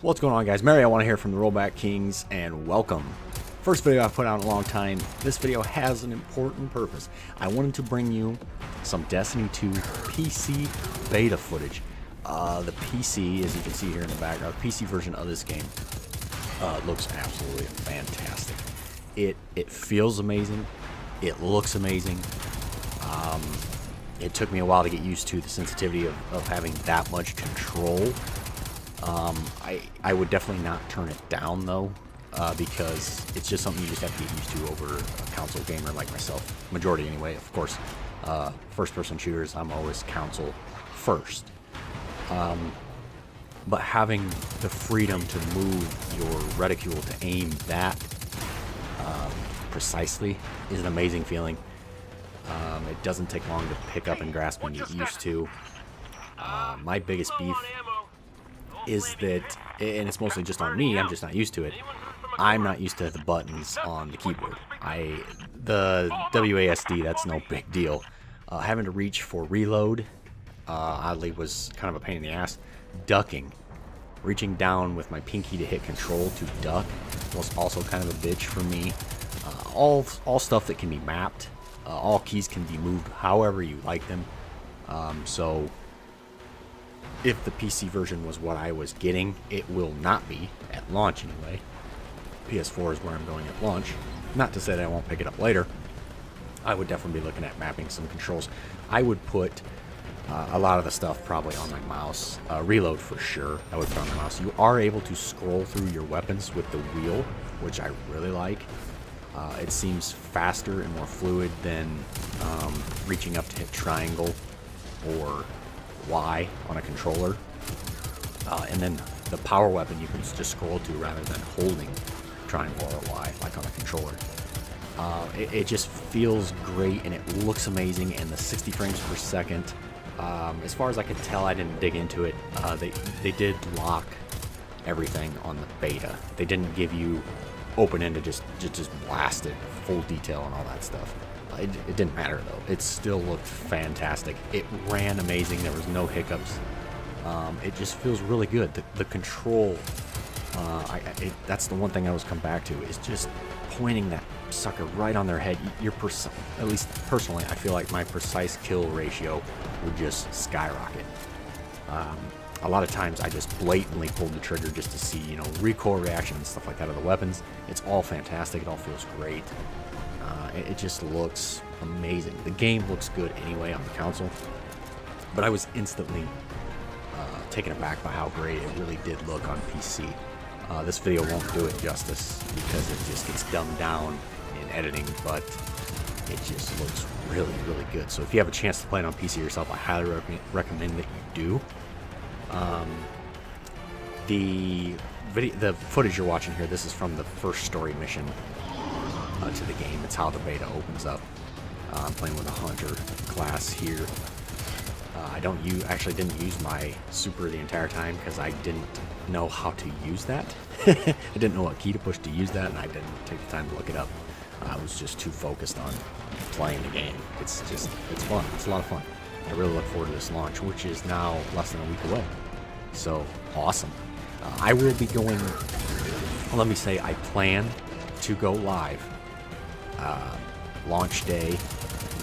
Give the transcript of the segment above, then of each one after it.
What's going on, guys? Mary, I want to hear from the Rollback Kings, and welcome. First video I've put out in a long time. This video has an important purpose. I wanted to bring you some Destiny 2 PC beta footage. The PC, as you can see here in the background, the PC version of this game looks absolutely fantastic. It feels amazing. It looks amazing. It took me a while to get used to the sensitivity of having that much control. I would definitely not turn it down though, because it's just something you just have to get used to over a console gamer like myself. Majority anyway, of course. First person shooters, I'm always console first. But having the freedom to move your reticule to aim that precisely is an amazing feeling. It doesn't take long to pick up and grasp and get used to. My biggest beef is that, and it's mostly just on me, I'm just not used to it. I'm not used to the buttons on the keyboard. The WASD, that's no big deal. Having to reach for reload, oddly, was kind of a pain in the ass. Ducking, reaching down with my pinky to hit control to duck, was also kind of a bitch for me. All stuff that can be mapped. All keys can be moved however you like them. So if the PC version was what I was getting, it will not be at launch anyway. PS4 is where I'm going at launch. Not to say that I won't pick it up later. I would definitely be looking at mapping some controls. I would put a lot of the stuff probably on my mouse. Reload for sure, I would put on the mouse. You are able to scroll through your weapons with the wheel, which I really like. It seems faster and more fluid than reaching up to hit triangle or Y on a controller. And then the power weapon you can just scroll to rather than holding triangle or Y like on a controller. It just feels great and it looks amazing, and the 60 frames per second, as far as I could tell, I didn't dig into it, they did lock everything on the beta. They didn't give you open-ended, just blast it, full detail and all that stuff. It didn't matter though. It still looked fantastic. It ran amazing. There was no hiccups. It just feels really good. The control, that's the one thing I always come back to, is just pointing that sucker right on their head. At least personally, I feel like my precise kill ratio would just skyrocket. A lot of times I just blatantly pulled the trigger just to see, recoil reaction and stuff like that of the weapons. It's all fantastic. It all feels great. It just looks amazing. The game looks good anyway on the console, but I was instantly taken aback by how great it really did look on PC. This video won't do it justice because it just gets dumbed down in editing, but it just looks really, really good. So if you have a chance to play it on PC yourself, I highly recommend that you do. The footage you're watching here, this is from the first story mission to the game. It's how the beta opens up. I'm playing with a hunter class here. I actually didn't use my super the entire time because I didn't know how to use that. I didn't know what key to push to use that, and I didn't take the time to look it up. I was just too focused on playing the game. It's fun. It's a lot of fun. I really look forward to this launch, which is now less than a week away. So awesome. I will be going, let me say, I plan to go live launch day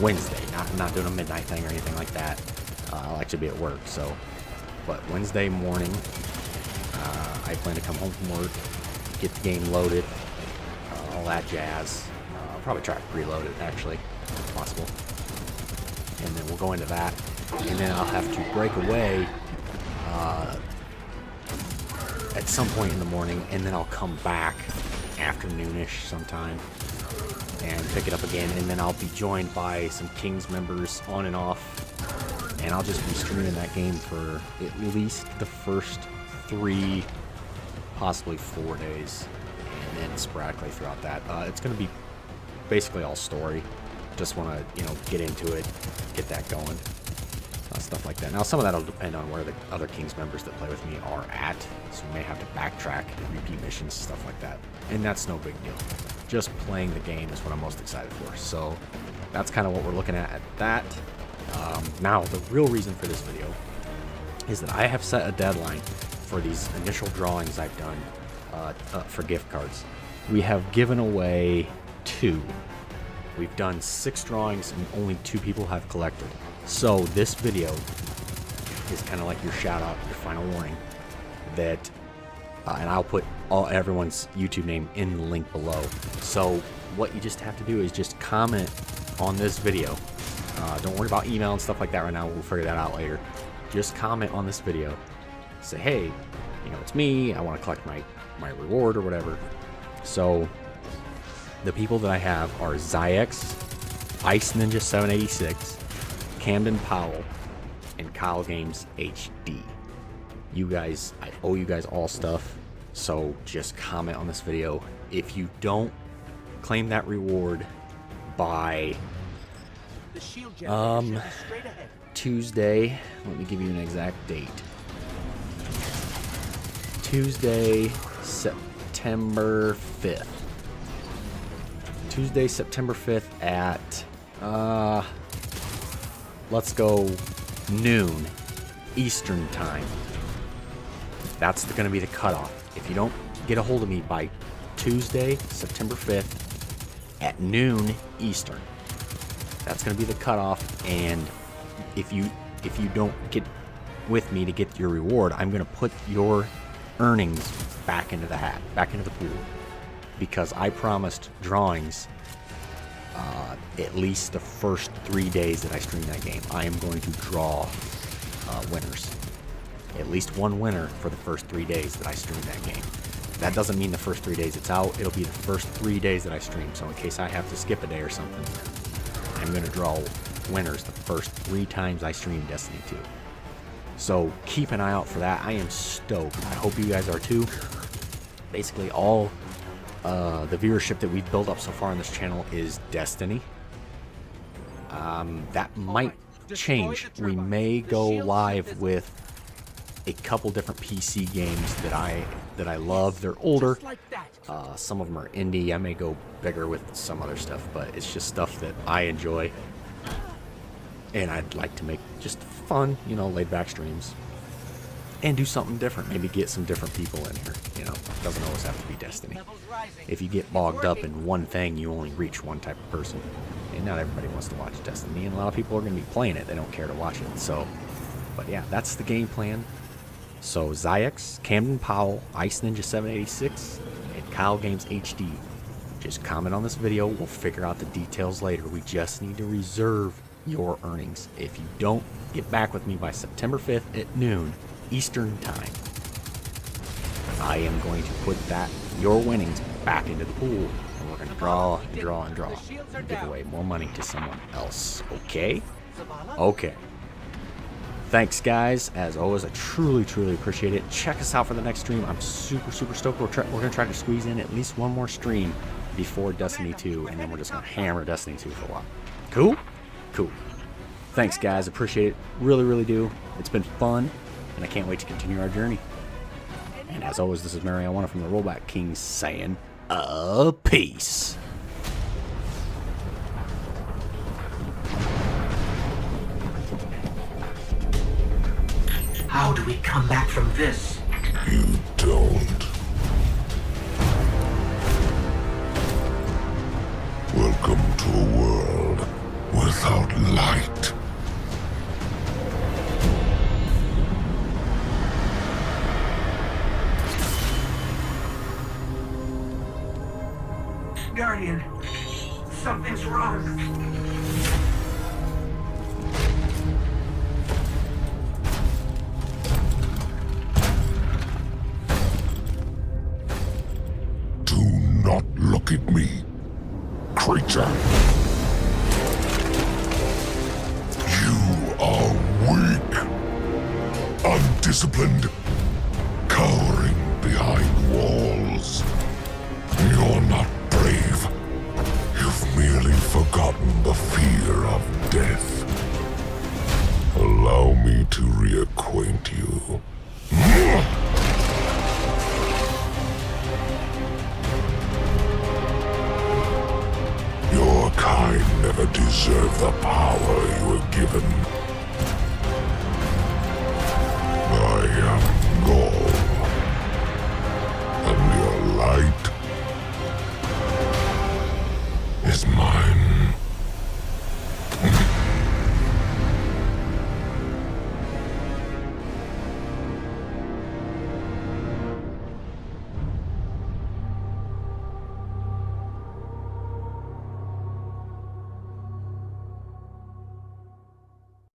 Wednesday. Not doing a midnight thing or anything like that. I'll actually be at work, but Wednesday morning, I plan to come home from work, get the game loaded, all that jazz. I'll probably try to preload it, actually, if possible. And then we'll go into that, and then I'll have to break away at some point in the morning, and then I'll come back afternoonish sometime and pick it up again, and then I'll be joined by some Kings members on and off, and I'll just be streaming that game for at least the first 3, possibly 4 days, and then sporadically throughout that. It's going to be basically all story. Just want to, get into it, get that going, stuff like that. Now, some of that will depend on where the other Kings members that play with me are at, so we may have to backtrack, repeat missions, stuff like that. And that's no big deal. Just playing the game is what I'm most excited for. So that's kind of what we're looking at that. Now, the real reason for this video is that I have set a deadline for these initial drawings I've done for gift cards. We have given away 2. We've done 6 drawings and only 2 people have collected. So this video is kind of like your shout out, your final warning that, and I'll put everyone's YouTube name in the link below. So what you just have to do is just comment on this video. Don't worry about email and stuff like that right now. We'll figure that out later. Just comment on this video. Say, hey, you know, it's me. I want to collect my reward or whatever. So the people that I have are Zyxex, Ice Ninja 786, Camden Powell, and Gamez HD. You guys, I owe you guys all stuff. So just comment on this video. If you don't claim that reward by Tuesday, let me give you an exact date. Tuesday, September 5th. Tuesday, September 5th at let's go noon Eastern time. That's going to be the cutoff. If you don't get a hold of me by Tuesday, September 5th at noon Eastern, that's going to be the cutoff. And if you don't get with me to get your reward, I'm going to put your earnings back into the hat, back into the pool, because I promised drawings at least the first 3 days that I stream that game. I am going to draw winners. At least one winner for the first 3 days that I stream that game. That doesn't mean the first 3 days it's out. It'll be the first 3 days that I stream. So in case I have to skip a day or something, I'm going to draw winners the first 3 times I stream Destiny 2. So keep an eye out for that. I am stoked. I hope you guys are too. Basically all the viewership that we've built up so far on this channel is Destiny. That might change. We may go live with a couple different PC games that I love. They're older. Some of them are indie. I may go bigger with some other stuff, but it's just stuff that I enjoy. And I'd like to make just fun, you know, laid back streams. And do something different. Maybe get some different people in here. You know, it doesn't always have to be Destiny. If you get bogged up in one thing, you only reach one type of person. And not everybody wants to watch Destiny. And a lot of people are going to be playing it. They don't care to watch it. So, but yeah, that's the game plan. So Zyxex, Camden Powell, Ice Ninja 786, and Gamez HD. Just comment on this video. We'll figure out the details later. We just need to reserve your earnings. If you don't get back with me by September 5th at noon Eastern time, I am going to put your winnings back into the pool, and we're going to draw and draw and draw and give away more money to someone else. Okay? Okay. Thanks, guys. As always, I truly, truly appreciate it. Check us out for the next stream. I'm super, super stoked. We're going to try to squeeze in at least one more stream before Destiny 2, and then we're just going to hammer Destiny 2 for a while. Cool? Cool. Thanks, guys. Appreciate it. Really, really do. It's been fun, and I can't wait to continue our journey. And as always, this is Marijuana from the Rollback King saying, peace. How do we come back from this? You don't. Welcome to a world without light. Guardian, something's wrong. Do not look at me, creature. You are weak, undisciplined, cowering behind walls. You're not brave. You've merely forgotten the fear of death. Allow me to reacquaint you. Your kind never deserved the power you were given. I am Gaul. is mine.